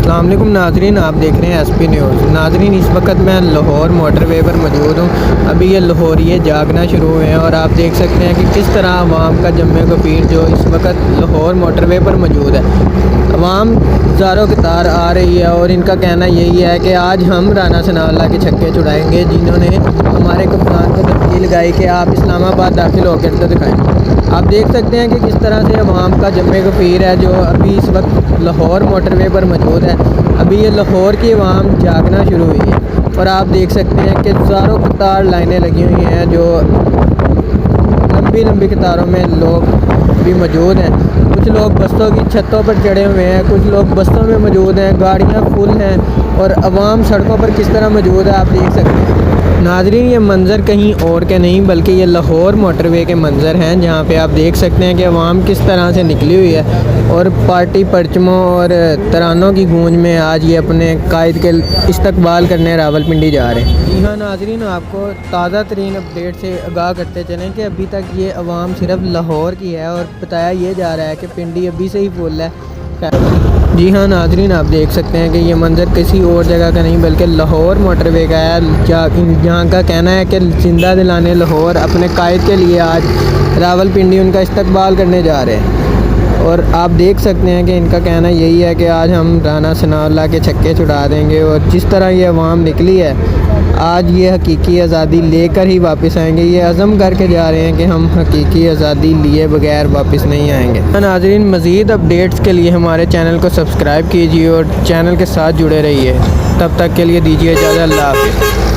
अस्सलाम वालेकुम नाजरीन, आप देख रहे हैं एसपी न्यूज़। नाजरीन, इस वक्त मैं लाहौर मोटरवे पर मौजूद हूँ। अभी ये लाहौरिये जागना शुरू हुए हैं और आप देख सकते हैं कि किस तरह आवाम का जम्मे गफीर जो इस वक्त लाहौर मोटरवे पर मौजूद है। आवाम ज़ारों कतार आ रही है और इनका कहना यही है कि आज हम राना सनाउल्लाह के छक्के छुड़ाएँगे, जिन्होंने हमारे कप्तान को धमकी लगाई कि आप इस्लामाबाद दाखिल होकर तो दिखाएँ। आप देख सकते हैं कि किस तरह से अवाम का जम्मे गफीर है जो अभी इस वक्त लाहौर मोटरवे पर मौजूद है। अभी ये लाहौर की अवाम जागना शुरू हुई है और आप देख सकते हैं कि ज़ारों कतार लाइनें लगी हुई हैं, जो लंबी लंबी कतारों में लोग भी मौजूद हैं। कुछ लोग बसों की छतों पर चढ़े हुए हैं, कुछ लोग बसों में मौजूद हैं, गाड़ियाँ फुल हैं और अवाम सड़कों पर किस तरह मौजूद है आप देख सकते हैं। नाजरीन, ये मंज़र कहीं और के नहीं बल्कि ये लाहौर मोटरवे के मंज़र हैं, जहाँ पे आप देख सकते हैं कि अवाम किस तरह से निकली हुई है और पार्टी परचमों और तरानों की गूंज में आज ये अपने कायद के इस्तकबाल करने रावलपिंडी जा रहे हैं। जी हाँ नाजरीन, आपको ताज़ा तरीन अपडेट से आगाह करते चलें कि अभी तक ये अवाम सिर्फ लाहौर की है और बताया ये जा रहा है कि पिंडी अभी से ही फुल है। जी हाँ नाजरीन, आप देख सकते हैं कि ये मंज़र किसी और जगह का नहीं बल्कि लाहौर मोटरवे का है, जहाँ का कहना है कि जिंदा दिलाने लाहौर अपने कायद के लिए आज रावलपिंडी उनका इस्तकबाल करने जा रहे हैं। और आप देख सकते हैं कि इनका कहना यही है कि आज हम राना सनाउल्लाह के छक्के छुड़ा देंगे और जिस तरह ये अवाम निकली है आज ये हकीकी आज़ादी लेकर ही वापस आएंगे। ये अज़म करके जा रहे हैं कि हम हकीकी आज़ादी लिए बगैर वापस नहीं आएंगे। नाज़रीन, मज़ीद अपडेट्स के लिए हमारे चैनल को सब्सक्राइब कीजिए और चैनल के साथ जुड़े रहिए। तब तक के लिए दीजिए इजाज़त। अल्लाह हाफ़िज़।